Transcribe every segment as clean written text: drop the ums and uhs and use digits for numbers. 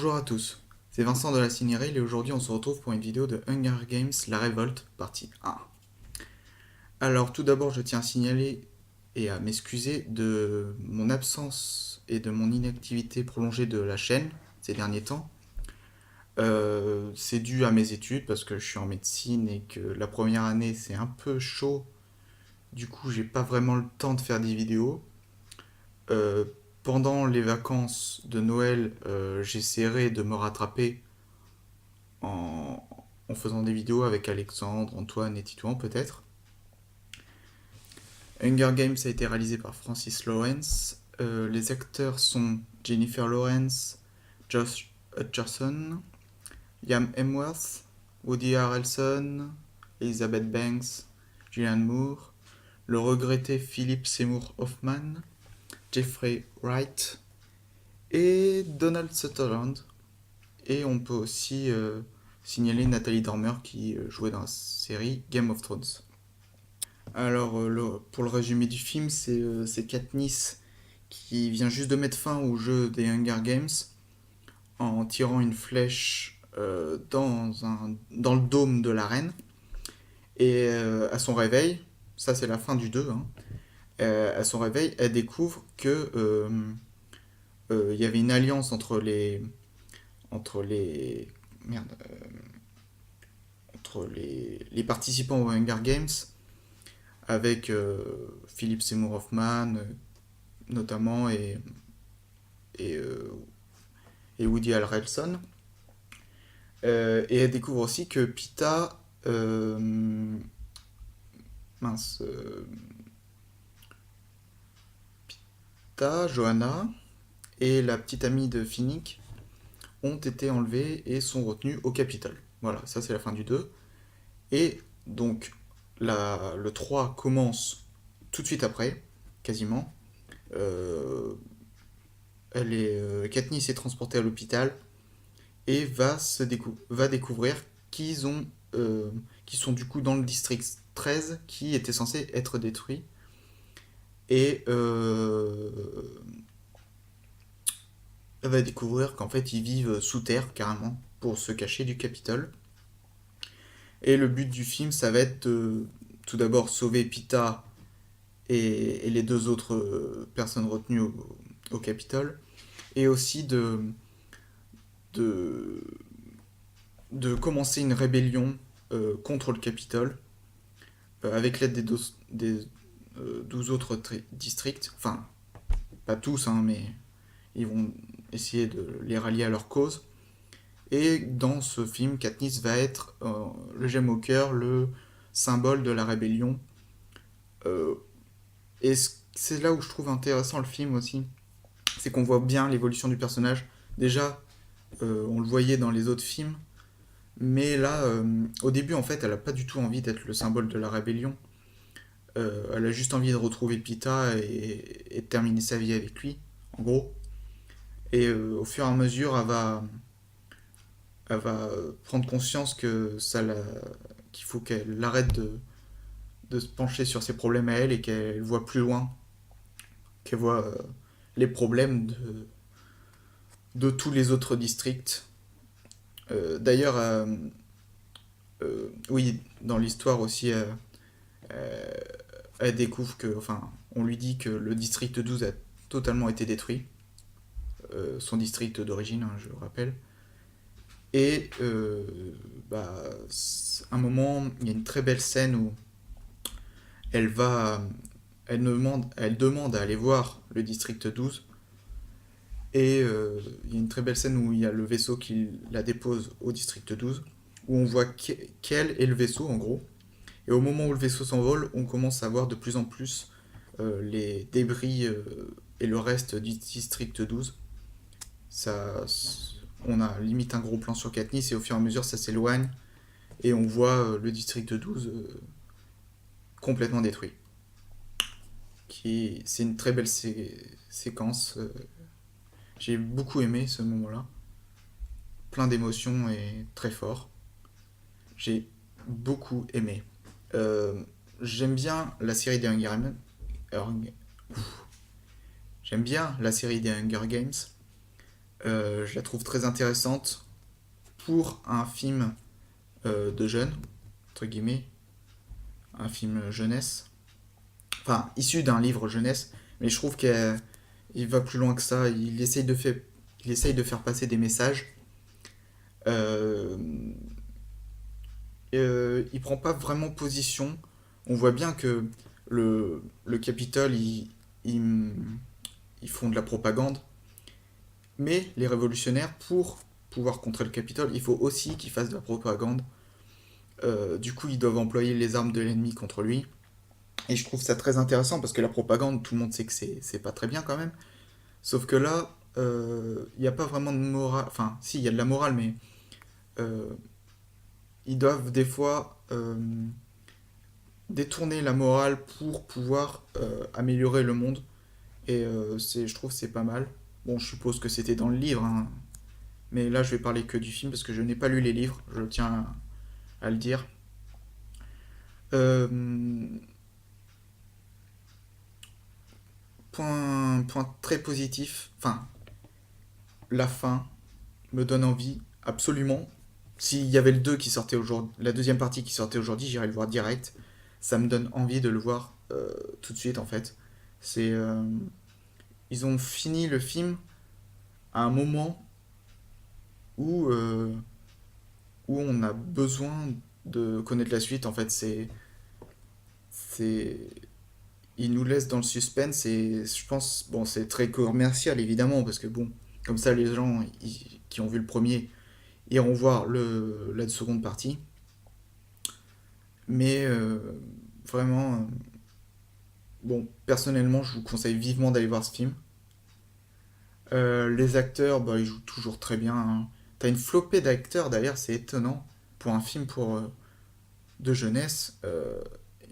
Bonjour à tous, c'est Vincent de la Cinéril et aujourd'hui on se retrouve pour une vidéo de Hunger Games La Révolte, partie 1. Alors tout d'abord je tiens à signaler et à m'excuser de mon absence et de mon inactivité prolongée de la chaîne ces derniers temps. C'est dû à mes études parce que je suis en médecine et que la première année c'est un peu chaud, du coup j'ai pas vraiment le temps de faire des vidéos. Euh, Pendant les vacances de Noël, j'essaierai de me rattraper en, en faisant des vidéos avec Alexandre, Antoine et Titouan peut-être. Hunger Games a été réalisé par Francis Lawrence. Les acteurs sont Jennifer Lawrence, Josh Hutcherson, Liam Hemsworth, Woody Harrelson, Elizabeth Banks, Julianne Moore, le regretté Philip Seymour Hoffman, Jeffrey Wright et Donald Sutherland. Et on peut aussi signaler Nathalie Dormer qui jouait dans la série Game of Thrones. Alors, pour le résumé du film, c'est Katniss qui vient juste de mettre fin au jeu des Hunger Games en tirant une flèche dans le dôme de la reine. Et à son réveil, ça c'est la fin du 2, hein, à son réveil, elle découvre que il y avait une alliance entre les merde, entre les participants aux Hunger Games avec Philip Seymour Hoffman notamment et, euh, et Woody Harrelson. Et elle découvre aussi que Pita, mince, Pita, Johanna et la petite amie de Finnick ont été enlevés et sont retenus au Capitole. Voilà, ça c'est la fin du 2. Et donc le 3 commence tout de suite après, quasiment. Euh, Katniss est transportée à l'hôpital et va découvrir qu'ils ont, qu'ils sont du coup dans le district 13 qui était censé être détruit. Et elle va découvrir qu'en fait ils vivent sous terre carrément pour se cacher du Capitole. Et le but du film, ça va être de tout d'abord sauver Pita et les deux autres personnes retenues au Capitole, et aussi de, de commencer une rébellion contre le Capitole avec l'aide des 12 autres districts, enfin pas tous, hein, mais ils vont essayer de les rallier à leur cause. Et dans ce film, Katniss va être le gemme au cœur, le symbole de la rébellion. Euh, et c'est là où je trouve intéressant le film aussi, c'est qu'on voit bien l'évolution du personnage. Déjà, on le voyait dans les autres films, mais là, au début, en fait, elle a pas du tout envie d'être le symbole de la rébellion. Elle a juste envie de retrouver Pita et de terminer sa vie avec lui, en gros. Et au fur et à mesure, elle va prendre conscience qu'il faut qu'elle arrête de se pencher sur ses problèmes à elle et qu'elle voit plus loin, qu'elle voit les problèmes de tous les autres districts. D'ailleurs, oui, dans l'histoire aussi, euh, elle découvre que, enfin, on lui dit que le district 12 a totalement été détruit, son district d'origine, hein, je rappelle. Et bah, à un moment, il y a une très belle scène où elle va, elle demande à aller voir le district 12. Et il y a une très belle scène où il y a le vaisseau qui la dépose au district 12, où on voit qu'elle et le vaisseau en gros. Et au moment où le vaisseau s'envole, on commence à voir de plus en plus les débris et le reste du district 12. Ça, on a limite un gros plan sur Katniss et au fur et à mesure ça s'éloigne et on voit le district 12 complètement détruit. C'est une très belle séquence. J'ai beaucoup aimé ce moment-là. Plein d'émotions et très fort. J'ai beaucoup aimé. Euh, J'aime bien la série des Hunger Games. J'aime bien la série des Hunger Games. Je la trouve très intéressante pour un film de jeunes, entre guillemets, un film jeunesse, enfin issu d'un livre jeunesse, mais je trouve qu'il va plus loin que ça. Il essaye de faire passer des messages. Euh, il prend pas vraiment position. On voit bien que le Capitole, ils, ils font de la propagande, mais les révolutionnaires, pour pouvoir contrer le Capitole, il faut aussi qu'ils fassent de la propagande. Du coup, ils doivent employer les armes de l'ennemi contre lui. Et je trouve ça très intéressant parce que la propagande, tout le monde sait que c'est pas très bien quand même. Sauf que là, il n'y a pas vraiment de morale. Enfin, si, il y a de la morale, mais euh, ils doivent des fois détourner la morale pour pouvoir améliorer le monde. Et je trouve que c'est pas mal. Bon, je suppose que c'était dans le livre, hein, mais là je vais parler que du film parce que je n'ai pas lu les livres, je tiens à le dire. Euh, point très positif, enfin, la fin me donne envie, absolument. S'il y avait le 2 qui sortait aujourd'hui, la deuxième partie qui sortait aujourd'hui, j'irais le voir direct. Ça me donne envie de le voir tout de suite en fait. C'est, ils ont fini le film à un moment où, où on a besoin de connaître la suite. En fait, c'est, ils nous laissent dans le suspense et je pense, bon, c'est très commercial évidemment parce que bon, comme ça les gens qui ont vu le premier iront voir la seconde partie. Mais vraiment, bon, personnellement, je vous conseille vivement d'aller voir ce film. Les acteurs, bah, ils jouent toujours très bien, hein. T'as une flopée d'acteurs d'ailleurs, c'est étonnant. Pour un film de jeunesse,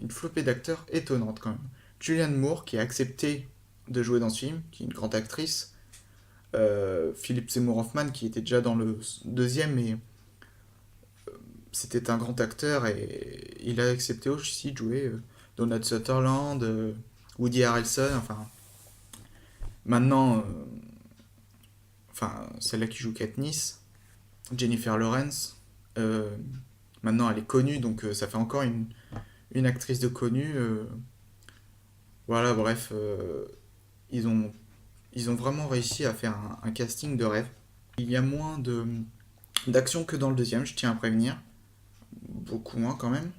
une flopée d'acteurs étonnante quand même. Julianne Moore, qui a accepté de jouer dans ce film, qui est une grande actrice. Philip Seymour Hoffman, qui était déjà dans le deuxième, mais c'était un grand acteur et il a accepté aussi de jouer Donald Sutherland, Woody Harrelson, enfin maintenant, enfin celle-là qui joue Katniss, Jennifer Lawrence, euh, maintenant elle est connue donc ça fait encore une actrice de connue. Voilà, bref, ils ont, ils ont vraiment réussi à faire un casting de rêve. Il y a moins d'action que dans le deuxième, je tiens à prévenir, beaucoup moins quand même.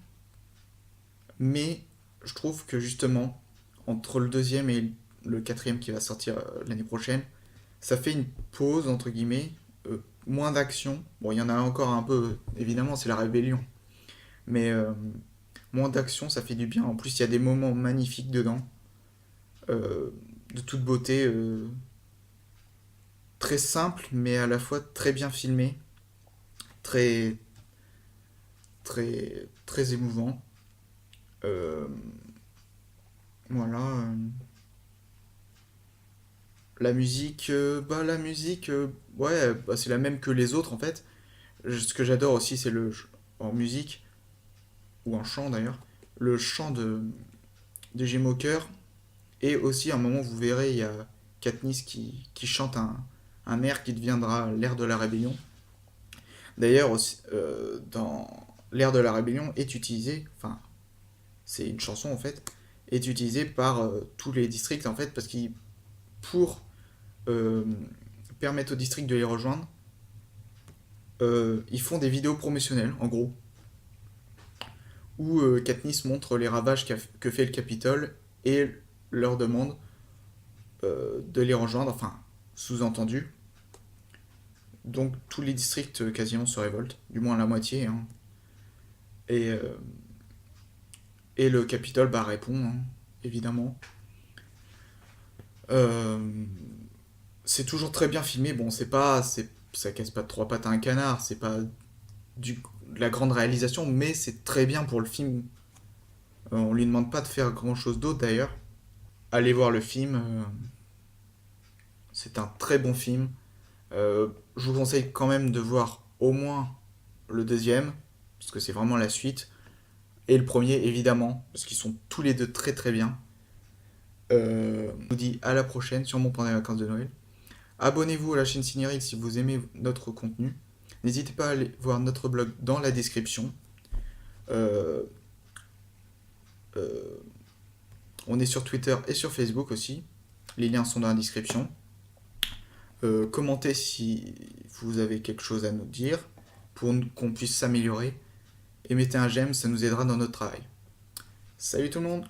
Mais je trouve que justement, entre le deuxième et le quatrième qui va sortir l'année prochaine, ça fait une pause, entre guillemets, moins d'action. Bon, il y en a encore un peu, évidemment, c'est la rébellion. Mais moins d'action, ça fait du bien. En plus, il y a des moments magnifiques dedans, euh, de toute beauté, très simple, mais à la fois très bien filmé, très, très émouvant. Euh, voilà. La musique, ouais, bah, c'est la même que les autres en fait. Ce que j'adore aussi, c'est en musique, ou en chant d'ailleurs, le chant de Jim Hawker. Et aussi, à un moment, vous verrez, il y a Katniss qui chante un air qui deviendra l'air de la rébellion. D'ailleurs, dans l'air de la rébellion est utilisé, enfin, c'est une chanson en fait, est utilisée par tous les districts en fait, parce qu'ils, pour euh, permettre aux districts de les rejoindre, ils font des vidéos promotionnelles, en gros, où Katniss montre les ravages que fait le Capitole et leur demande de les rejoindre, enfin, sous-entendu. Donc tous les districts quasiment se révoltent, du moins la moitié, hein. Et, euh, et le Capitole bah, répond, hein, évidemment. Euh, c'est toujours très bien filmé, bon, ça casse pas de trois pattes à un canard, c'est pas de la grande réalisation, mais c'est très bien pour le film. On lui demande pas de faire grand chose d'autre d'ailleurs. Allez voir le film, c'est un très bon film. Je vous conseille quand même de voir au moins le deuxième, parce que c'est vraiment la suite, et le premier évidemment, parce qu'ils sont tous les deux très très bien. Je vous dis à la prochaine, sûrement pendant les vacances de Noël. Abonnez-vous à la chaîne Cinérile si vous aimez notre contenu. N'hésitez pas à aller voir notre blog dans la description. Euh, euh, on est sur Twitter et sur Facebook aussi. Les liens sont dans la description. Commentez si vous avez quelque chose à nous dire pour qu'on puisse s'améliorer. Et mettez un j'aime, ça nous aidera dans notre travail. Salut tout le monde!